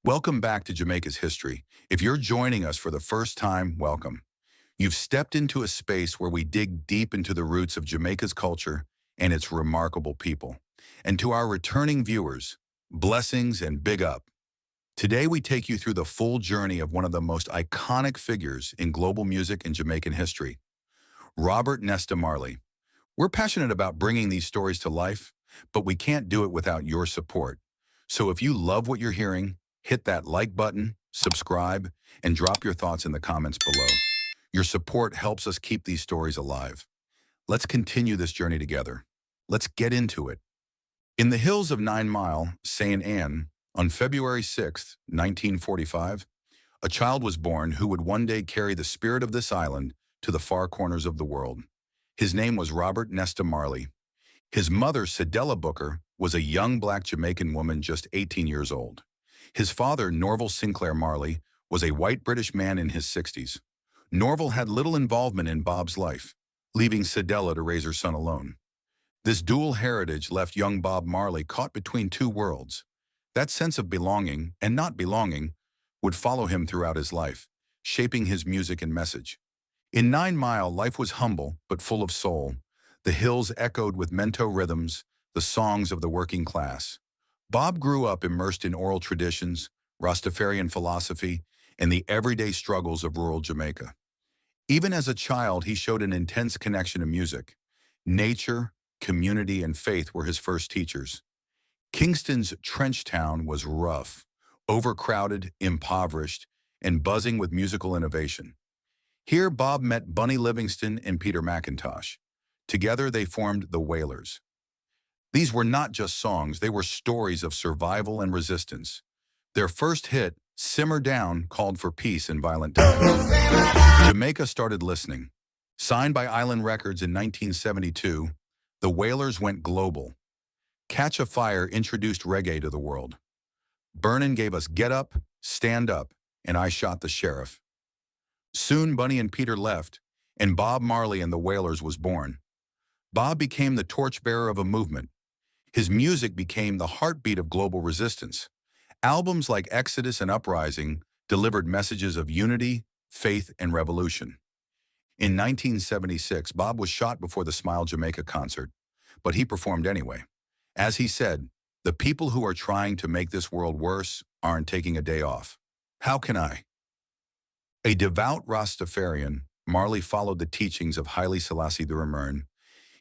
Welcome back to Jamaica's history. If you're joining us for the first time, welcome. You've stepped into a space where we dig deep into the roots of Jamaica's culture and its remarkable people. And to our returning viewers, blessings and big up. Today we take you through the full journey of one of the most iconic figures in global music and Jamaican history, Robert Nesta Marley. We're passionate about bringing these stories to life, but we can't do it without your support. So if you love what you're hearing, hit that like button, subscribe, and drop your thoughts in the comments below. Your support helps us keep these stories alive. Let's continue this journey together. Let's get into it. In the hills of 9 Mile, St. Anne, on February 6, 1945, a child was born who would one day carry the spirit of this island to the far corners of the world. His name was Robert Nesta Marley. His mother, Cedella Booker, was a young black Jamaican woman just 18 years old. His father, Norval Sinclair Marley, was a white British man in his 60s. Norval had little involvement in Bob's life, leaving Cedella to raise her son alone. This dual heritage left young Bob Marley caught between two worlds. That sense of belonging and not belonging would follow him throughout his life, shaping his music and message. In 9 Mile, life was humble but full of soul. The hills echoed with mento rhythms, the songs of the working class. Bob grew up immersed in oral traditions, Rastafarian philosophy, and the everyday struggles of rural Jamaica. Even as a child, he showed an intense connection to music. Nature, community, and faith were his first teachers. Kingston's Trench Town was rough, overcrowded, impoverished, and buzzing with musical innovation. Here, Bob met Bunny Livingston and Peter McIntosh. Together, they formed the Wailers. These were not just songs, they were stories of survival and resistance. Their first hit, Simmer Down, called for peace in violent times. Jamaica started listening. Signed by Island Records in 1972, the Wailers went global. Catch a Fire introduced reggae to the world. Burnin' gave us Get Up, Stand Up, and I Shot the Sheriff. Soon Bunny and Peter left, and Bob Marley and the Wailers was born. Bob became the torchbearer of a movement. His music became the heartbeat of global resistance. Albums like Exodus and Uprising delivered messages of unity, faith, and revolution. In 1976, Bob was shot before the Smile Jamaica concert, but he performed anyway. As he said, "The people who are trying to make this world worse aren't taking a day off. How can I?" A devout Rastafarian, Marley followed the teachings of Haile Selassie I.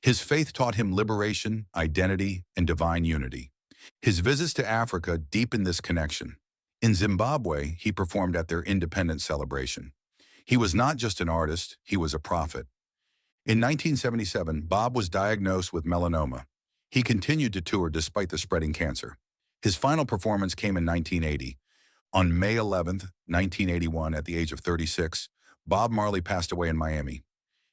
His faith taught him liberation, identity, and divine unity. His visits to Africa deepened this connection. In Zimbabwe, he performed at their independence celebration. He was not just an artist, he was a prophet. In 1977, Bob was diagnosed with melanoma. He continued to tour despite the spreading cancer. His final performance came in 1980. On May 11, 1981, at the age of 36, Bob Marley passed away in Miami.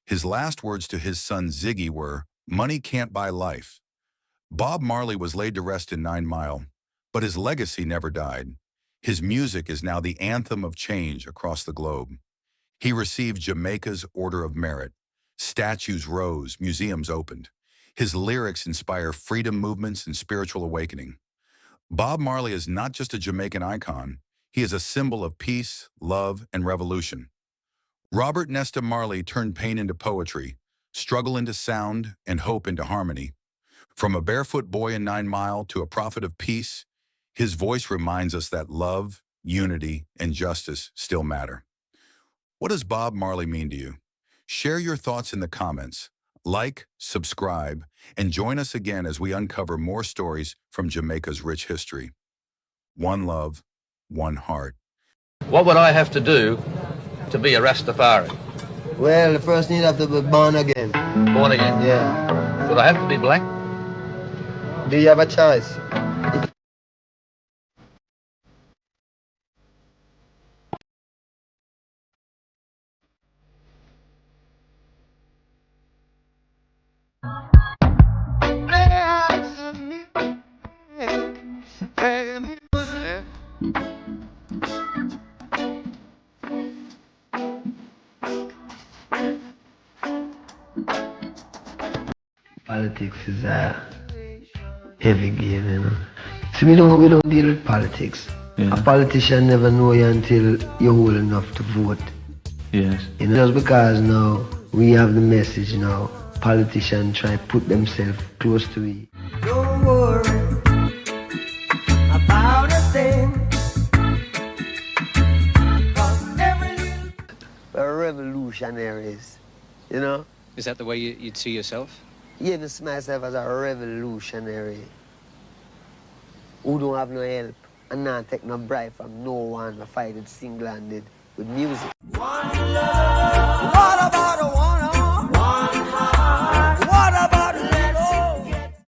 His last words to his son Ziggy were, "Money can't buy life." Bob Marley was laid to rest in 9 Mile, but his legacy never died. His music is now the anthem of change across the globe. He received Jamaica's Order of Merit. Statues rose, museums opened. His lyrics inspire freedom movements and spiritual awakening. Bob Marley is not just a Jamaican icon, he is a symbol of peace, love, and revolution. Robert Nesta Marley turned pain into poetry, struggle into sound, and hope into harmony. From a barefoot boy in 9 Mile to a prophet of peace, his voice reminds us that love, unity, and justice still matter. What does Bob Marley mean to you? Share your thoughts in the comments. Like, subscribe, and join us again as we uncover more stories from Jamaica's rich history. One love, one heart. What would I have to do to be a Rastafari? Well, first you have to be born again. Born again? Yeah. Would I have to be black? Do you have a choice? Politics is a heavy game, you know. See, we don't deal with politics. Yeah. A politician never know you until you're old enough to vote. Yes. You know, just because now we have the message now, politicians try to put themselves close to it. Don't worry about a thing. We're revolutionaries, you know? Is that the way you'd see yourself? Yeah, I see myself as a revolutionary who don't have no help and not take no bribe from no one to fight it single-handed with music. One love. What about